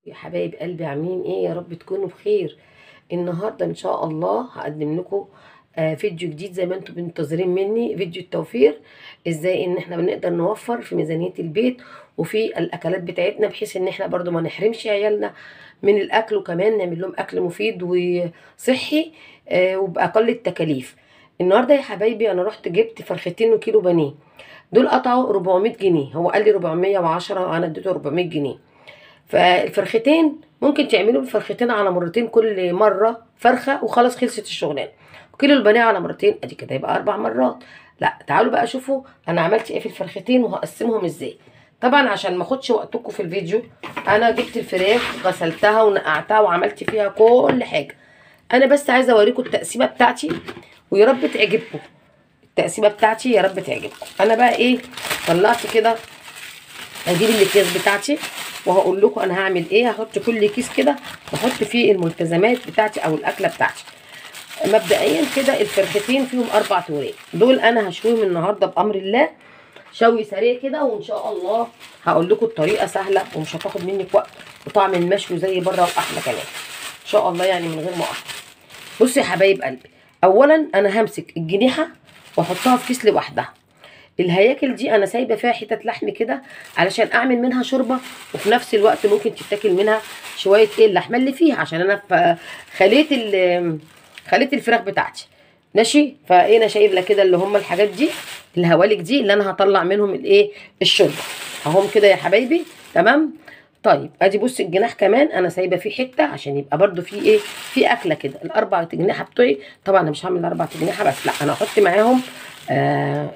يا حبايب قلبي عاملين ايه؟ يا رب تكونوا بخير. النهارده ان شاء الله هقدم لكم فيديو جديد زي ما انتم منتظرين مني، فيديو التوفير. ازاي ان احنا بنقدر نوفر في ميزانية البيت وفي الاكلات بتاعتنا، بحيث ان احنا برضو ما نحرمش عيالنا من الاكل، وكمان نعمل لهم اكل مفيد وصحي وباقل التكاليف. النهارده يا حبايبي انا رحت جبت فرختين وكيلو بانيه. دول قطعوا 400 جنيه، هو قال لي 410 وانا اديته 400 جنيه. فالفرختين ممكن تعملوا الفرختين على مرتين، كل مره فرخه وخلاص خلصت الشغلانه. كيلو البانيه على مرتين ادي كده يبقى 4 مرات. لا تعالوا بقى شوفوا انا عملت ايه في الفرختين وهقسمهم ازاي. طبعا عشان ما اخدش وقتكم في الفيديو، انا جبت الفراخ غسلتها ونقعتها وعملت فيها كل حاجه. انا بس عايزه اوريكم التقسيمه بتاعتي ويا رب تعجبكم. التقسيمه بتاعتي يا رب تعجبكم. انا بقى ايه، طلعت كده هجيب الاكياس بتاعتي وهقول لكم انا هعمل ايه. هحط كل كيس كده بحط فيه الملتزمات بتاعتي او الاكله بتاعتي. مبدئيا كده الفرختين فيهم 4 وراك، دول انا هشويهم النهارده بامر الله، شوي سريع كده، وان شاء الله هقول لكم الطريقه سهله ومش هتاخد منك وقت، وطعم المشوي زي بره واحلى كمان ان شاء الله، يعني من غير مقاطعه. بصوا يا حبايب قلبي، اولا انا همسك الجنيحه واحطها في كيس لوحدها. الهياكل دي انا سايبه فيها حتت لحم كده علشان اعمل منها شوربه، وفي نفس الوقت ممكن تتاكل منها شويه ايه اللحمه اللي فيها، عشان انا خليت الفراخ بتاعتي ماشي. فايه انا شايله كده اللي هم الحاجات دي، الهوالك دي اللي انا هطلع منهم الايه الشوربه اهم كده يا حبايبي. تمام. طيب ادي بص الجناح كمان انا سايبه فيه حته عشان يبقى برده فيه ايه، في اكله كده. الاربع جناحه بتوعي طبعا انا مش هعمل الاربع جناحه بس، لا انا هحط معاهم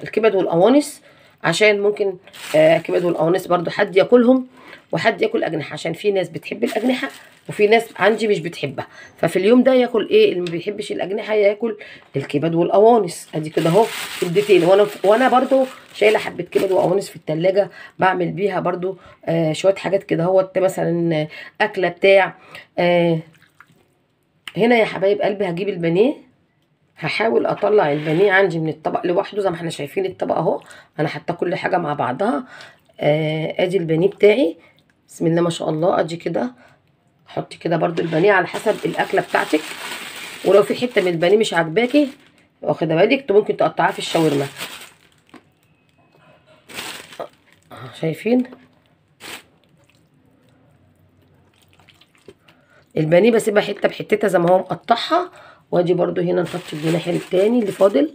الكبد والقوانص، عشان ممكن كبد والقوانص برضو حد ياكلهم وحد ياكل اجنحه، عشان في ناس بتحب الاجنحه وفي ناس عندي مش بتحبها. ففي اليوم ده ياكل ايه اللي ما بيحبش الاجنحه، ياكل الكبد والقوانص. ادي كده اهو اديتين، وانا برضو شايله حبه كبد وقوانص في التلاجة بعمل بيها برضو شويه حاجات كده اهوت، مثلا اكله بتاع هنا يا حبايب قلبي. هجيب البانيه، هحاول اطلع البانيه عندي من الطبق لوحده زي ما احنا شايفين الطبق اهو، انا حاطه كل حاجه مع بعضها. ادي البانيه بتاعي، بسم الله ما شاء الله. ادي كده حطي كده برده البانيه على حسب الاكله بتاعتك، ولو في حته من البانيه مش عاجباكي واخده بالك ممكن تقطعيها في الشاورما. شايفين البانيه بسيبها حته بحتتها زي ما هو مقطعها. وادي برده هنا نحط الجناح التاني اللي فاضل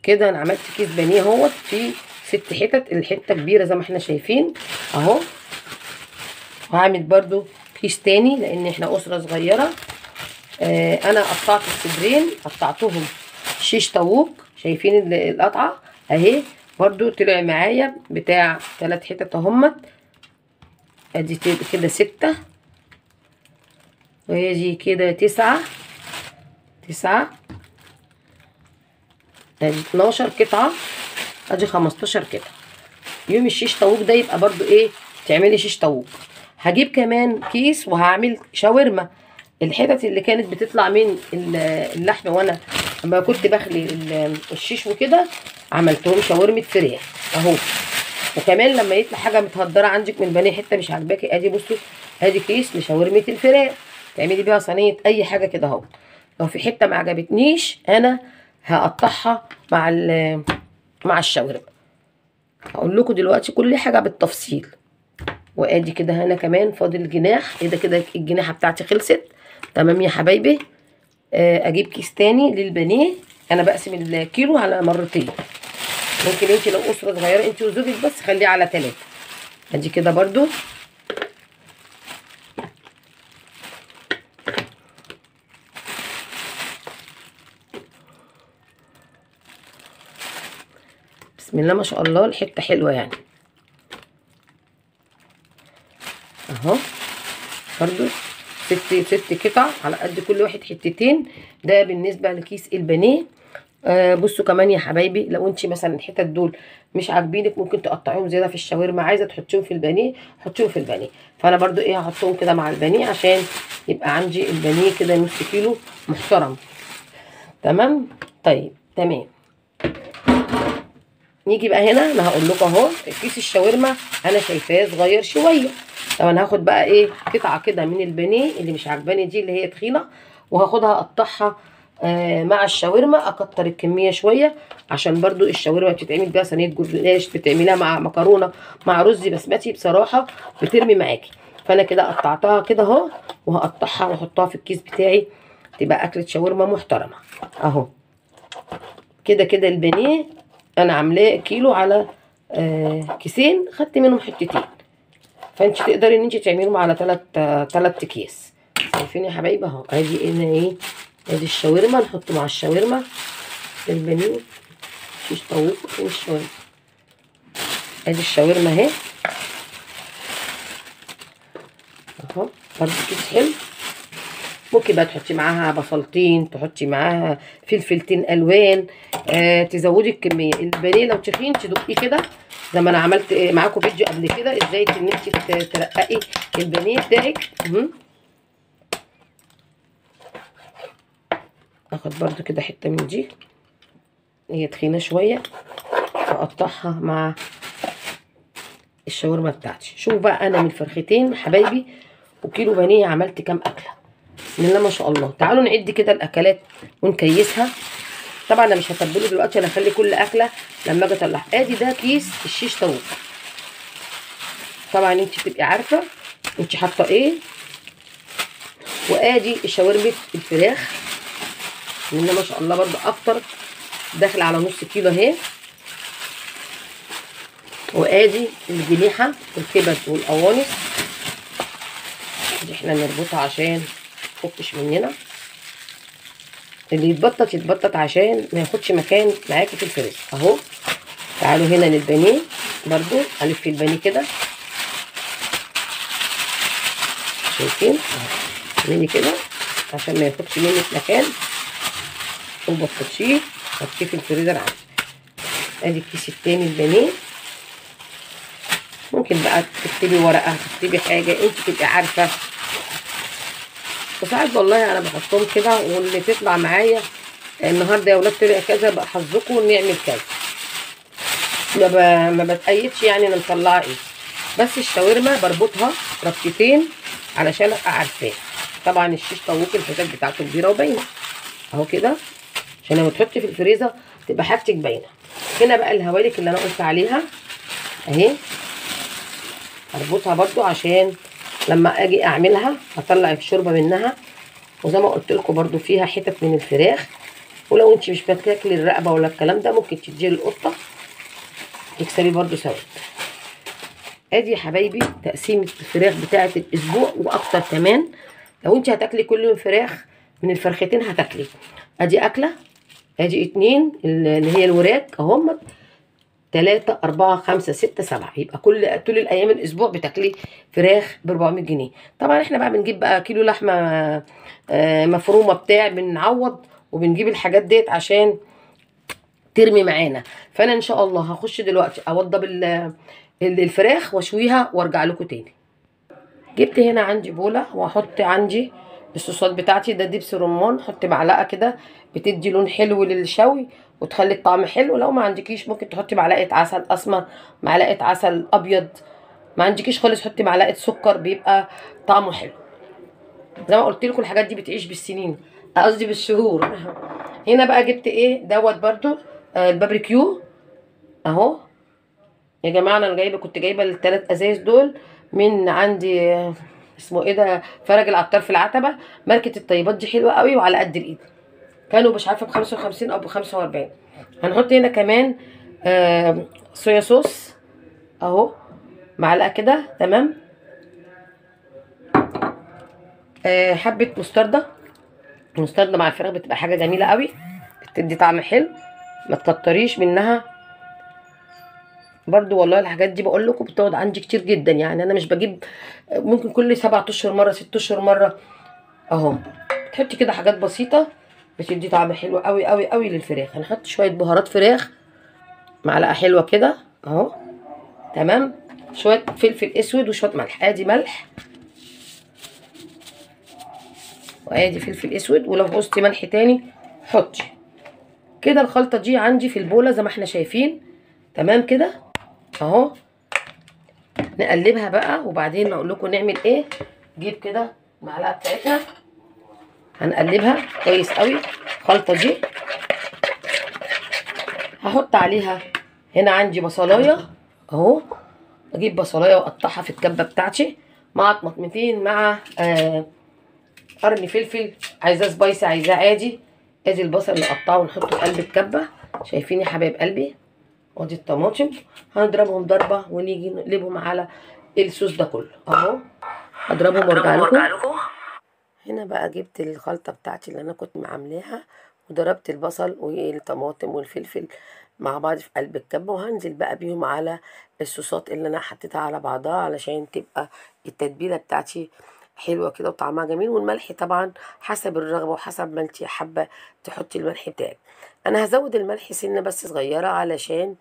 كده. انا عملت كيس بانيه اهوت فيه 6 حتت، الحته كبيره زي ما احنا شايفين اهو. وهعمل برده كيس تاني لان احنا اسره صغيره. انا قطعت الصدرين قطعتهم شيش طاووق، شايفين القطعه اهي. برده طلع معايا بتاع 3 حتت اهمت. ادي كده 6 ويجي كده 9 ادي 12 قطعه، ادي 15 كده. يوم الشيش طاووق ده يبقى برضو ايه، تعملي شيش طاووق. هجيب كمان كيس وهعمل شاورما. الحتت اللي كانت بتطلع من اللحم وانا لما كنت بخلي الشيش وكده عملتهم شاورمه فراخ اهو. وكمان لما يطلع حاجه متهدره عندك من البانيه حته مش عاجباكي، ادي بصوا ادي كيس لشاورمه الفراخ تعملي بيها صينيه اي حاجه كده اهو. لو في حته ما عجبتنيش انا هقطعها مع الشاورما. هقول لكم دلوقتي كل حاجه بالتفصيل. وادي كده هنا كمان فاضل جناح، ايه ده كده الجناحه بتاعتي خلصت. تمام يا حبايبي. اجيب كيس تاني للبانيه. انا بقسم الكيلو على مرتين، ممكن انت لو اسره صغيره انت وزوجك بس خليه على 3. ادي كده برضو بسم الله ما شاء الله الحته حلوه يعني اهو. برضو 6 قطع على قد كل واحد حتتين. ده بالنسبه لكيس البانيه. بصوا كمان يا حبايبي، لو انت مثلا الحتت دول مش عاجبينك ممكن تقطعيهم زياده في الشاورما، عايزه تحطيهم في البانيه حطيهم في البانيه. فانا برضو ايه هحطهم كده مع البانيه عشان يبقى عندي البانيه كده نص كيلو محترم. تمام. طيب تمام. نيجي بقى هنا، انا هقول لكم اهو كيس الشاورما انا شايفاه صغير شويه. طب انا هاخد بقى ايه قطعه كده من البانيه اللي مش عجباني دي اللي هي تخينه، وهاخدها اقطعها مع الشاورما، اكتر الكميه شويه عشان برضو الشاورما بتتعمل بيها صينيه جلاش، بتعملها مع مكرونه مع رز بسمتي بصراحه بترمي معاكي. فانا كده قطعتها كده اهو، وهقطعها واحطها في الكيس بتاعي، تبقى اكله شاورما محترمه اهو. كده كده البانيه انا عاملاه كيلو على كيسين، خدت منهم حتتين، فانت تقدري ان انت تعمليهم على تلات اكياس. شايفين يا حبايبي اهو. ادي هنا ايه، ادي الشاورما، نحط مع الشاورما البانيه. شيش طاووق والشاورما، ادي الشاورما اهي اهو، برضه كيس حلو. ممكن بقى تحطي معاها بصلتين، تحطي معاها فلفلتين الوان، تزودي الكميه. البانيه لو تخين تدقيه كده زي ما انا عملت معاكم فيديو قبل كده ازاي ان انت ترققي البانيه بتاعك. اخد برضو كده حته من دي، هي تخينه شويه، واقطعها مع الشاورما بتاعتي. شوفوا بقى انا من فرختين حبايبي وكيلو بانيه عملت كام اكله، بسم الله ما شاء الله. تعالوا نعد كده الاكلات ونكيسها. طبعا انا مش هتبله دلوقتي، انا هخلي كل اكله لما اجي اطلعها. ادي ده كيس الشيش طاووق، طبعا انت تبقي عارفه انت حاطه ايه. وادي شاورمه الفراخ، بسم الله ما شاء الله برده اكتر، داخل على نص كيلو اهي. وادي الجنيحه والكبد والقوانص دي احنا نربطها عشان متفكش مننا، اللي يتبطط يتبطط عشان ما ياخدش مكان معاكي في الفريزر اهو. تعالوا هنا للبانيه برضو، هلف البانيه كده، شايفين اعملي كده عشان ما ياخدش منك مكان، وبططشيه حطيه في الفريزر عندي. ادي الكيس التاني البانيه، ممكن بقى تكتبي ورقه، تكتبي حاجه انت تبقي عارفه. وساعات والله انا بحطهم كده، واللي تطلع معايا النهارده يا ولاد طلع كذا بقى حظكم نعمل كذا، ما بتقيدش يعني انا مطلعه ايه. بس الشاورما بربطها ربطتين علشان ابقى عارفاه. طبعا الشيش طاووق الحتت بتاعته كبيره وباينه اهو كده، عشان لما تحطي في الفريزر تبقى حاجتك باينه. هنا بقى الهوالك اللي انا قلت عليها اهي، اربطها برده عشان لما اجي اعملها اطلع الشوربه منها. وزي ما قلت لكم برده فيها حتت من الفراخ، ولو انت مش بتاكلي الرقبه ولا الكلام ده ممكن تديه للقطه تكسبي برده ثواب. ادي يا حبايبي تقسيمه الفراخ بتاعه الاسبوع واكتر كمان. لو انت هتاكلي كل يوم فراخ من الفرختين هتاكلي. ادي اكله، ادي اتنين اللي هي الوراك اهم، 3 4 5 6 7، يبقى طول الايام الاسبوع بتاكلي فراخ ب 400 جنيه. طبعا احنا بقى بنجيب بقى كيلو لحمه مفرومه بتاع، بنعوض وبنجيب الحاجات ديت عشان ترمي معانا. فانا ان شاء الله هخش دلوقتي اوضب الفراخ واشويها وارجع لكم تاني. جبت هنا عندي بوله واحط عندي الصوصات بتاعتي. ده دبس رمان، حط معلقه كده بتدي لون حلو للشوي وتخلي الطعم حلو. لو ما عندكيش ممكن تحطي معلقه عسل اسمر، معلقه عسل ابيض، ما عندكيش خالص حطي معلقه سكر بيبقى طعمه حلو. زي ما قلت لكم الحاجات دي بتعيش بالسنين، قصدي بالشهور. هنا بقى جبت ايه دوت برده البابريكيو اهو يا جماعه. انا كنت جايبه الثلاث ازايز دول من عندي اسمه ايه ده، فرج العطار في العتبه. ماركه الطيبات دي حلوه قوي وعلى قد الايد، كانوا مش عارفه ب 55 او ب 45. هنحط هنا كمان صويا صوص اهو، معلقه كده تمام. حبه مستردة، المستردة مع الفراخ بتبقى حاجه جميله قوي، بتدي طعم حلو، ما تكتريش منها برضو. والله الحاجات دي بقول لكم بتقعد عندي كتير جدا، يعني انا مش بجيب، ممكن كل 7 اشهر مره 6 اشهر مره اهو. تحطي كده حاجات بسيطه بتدي طعم حلو قوي قوي قوي للفراخ. هنحط شويه بهارات فراخ، معلقه حلوه كده اهو تمام. شويه فلفل اسود وشويه ملح، ادي ملح وادي فلفل اسود، ولو عوزتي ملح تاني حطي كده. الخلطه دي عندي في البوله زي ما احنا شايفين تمام كده اهو. نقلبها بقى وبعدين اقول لكم نعمل ايه. نجيب كده المعلقه بتاعتنا، هنقلبها كويس قوي الخلطه دي. هحط عليها هنا عندي بصلايه اهو، اجيب بصلايه واقطعها في الكبه بتاعتي مع طماطمتين مع قرن فلفل، عايزاه سبايسي عايزاه عادي. ادي البصل نقطعه ونحطه في قلب الكبه، شايفين يا حبايب قلبي؟ وادي الطماطم هنضربهم ضربه ونيجي نقلبهم على الصوص ده كله اهو. هضربهم وارجع لكم. هنا بقى جبت الخلطه بتاعتي اللي انا كنت عاملاها، وضربت البصل والطماطم والفلفل مع بعض في قلب الكبه، وهنزل بقى بيهم على الصوصات اللي انا حطيتها على بعضها علشان تبقى التتبيله بتاعتي حلوه كده وطعمها جميل. والملح طبعا حسب الرغبه وحسب ما انت حابه تحطي الملح بتاعك. انا هزود الملح سنه بس صغيره علشان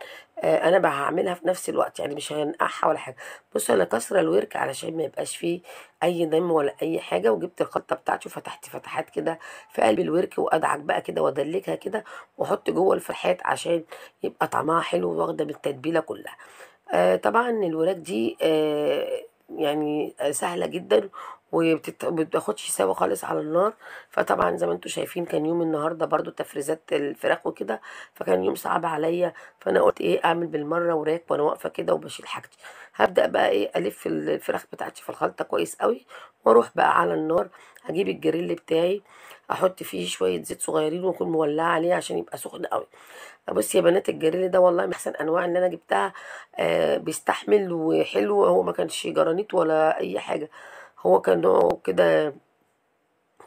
انا بقى هعملها في نفس الوقت، يعني مش هنقعها ولا حاجه. بصوا انا كسره الورك علشان ما يبقاش فيه اي دم ولا اي حاجه، وجبت الخلطه بتاعتي وفتحت فتحات كده في قلب الورك، وادعك بقى كده وادلكها كده واحط جوه الفتحات عشان يبقى طعمها حلو واخده من التتبيله كلها. طبعا الوراك دي يعني سهله جدا ومبتاخدش سوا خالص على النار. فطبعا زي ما انتم شايفين كان يوم النهارده برضو تفريزات الفراخ وكده، فكان يوم صعب عليا، فانا قلت ايه اعمل بالمره وراك وانا واقفه كده وبشيل حاجتي. هبدا بقى ايه الف الفراخ بتاعتي في الخلطه كويس قوي، واروح بقى على النار. هجيب الجريل بتاعي احط فيه شويه زيت صغيرين واكون مولعه عليه عشان يبقى سخن قوي. بصي يا بنات الجريل ده والله من احسن انواع اللي انا جبتها، بيستحمل وحلو، هو ما كانش جرانيت ولا اي حاجه، هو كان نوعه كده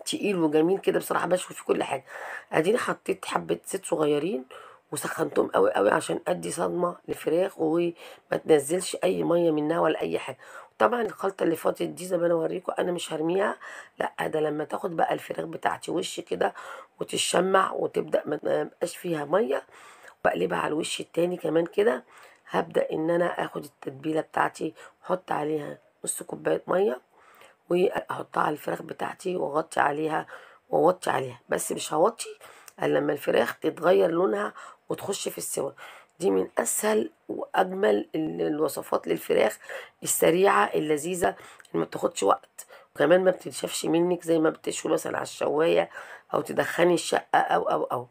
تقيل وجميل كده بصراحه، بشوي في كل حاجه. اديني حطيت حبه زيت صغيرين وسخنتهم قوي قوي عشان ادي صدمه للفراخ وما تنزلش اي ميه منها ولا اي حاجه. طبعا الخلطه اللي فاتت دي زي ما انا اوريكم انا مش هرميها، لا ده لما تاخد بقى الفراخ بتاعتي وش كده وتشمع وتبدا ما يبقاش فيها ميه، بقلبها على الوش التاني كمان كده. هبدأ ان انا اخد التتبيلة بتاعتي واحط عليها نص كوباية مية واحطها على الفراخ بتاعتي واغطي عليها واوطي عليها، بس مش هوطي الا لما الفراخ تتغير لونها وتخش في السوا. دي من اسهل واجمل الوصفات للفراخ السريعة اللذيذة اللي ما بتاخدش وقت، وكمان ما بتنشفش منك زي ما بتشوي مثلا على الشواية او تدخني الشقة او.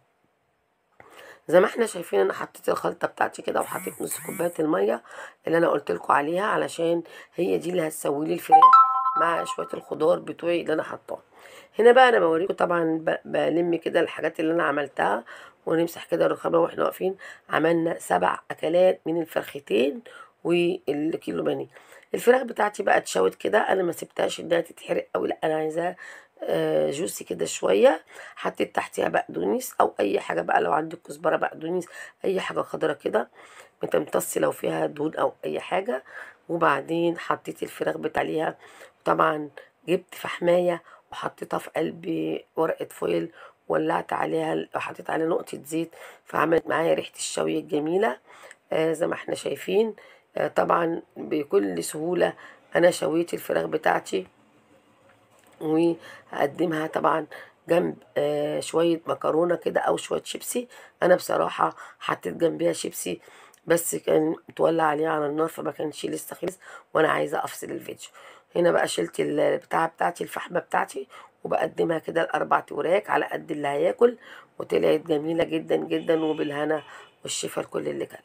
زي ما احنا شايفين انا حطيت الخلطه بتاعتي كده وحطيت نص كوبايه الميه اللي انا قلت لكم عليها علشان هي دي اللي هتسوي لي الفراخ مع شويه الخضار بتوعي اللي انا حطاها. هنا بقى انا بوريكم طبعا بلم كده الحاجات اللي انا عملتها ونمسح كده الرخامه واحنا واقفين. عملنا 7 اكلات من الفرختين والكيلو بانيه. الفراخ بتاعتي بقى اتشوت كده، انا ما سبتهاش انها تتحرق قوي، لا انا عايزاها جوسي كده شويه. حطيت تحتيها بقدونس او اي حاجه بقى، لو عندك كزبره بقدونس اي حاجه خضرة كده بتمتص لو فيها دهون او اي حاجه. وبعدين حطيت الفراخ بتاعتها، طبعا جبت فحمايه وحطيتها في قلب ورقه فويل، ولعت عليها وحطيت عليها نقطه زيت، فعملت معايا ريحه الشوي الجميله. زي ما احنا شايفين. طبعا بكل سهوله انا شويت الفراخ بتاعتي وهقدمها طبعا جنب شوية مكرونة كده أو شوية شيبسي. أنا بصراحة حطيت جنبيها شيبسي بس كان متولع عليه على النار فما كانش لسه خلص وأنا عايزة أفصل الفيديو. هنا بقى شلت البتاعة بتاعتي الفحمة بتاعتي وبقدمها كده ل4 وراك على قد اللي هياكل، وطلعت جميلة جدا جدا وبالهنا والشفا لكل اللي كان.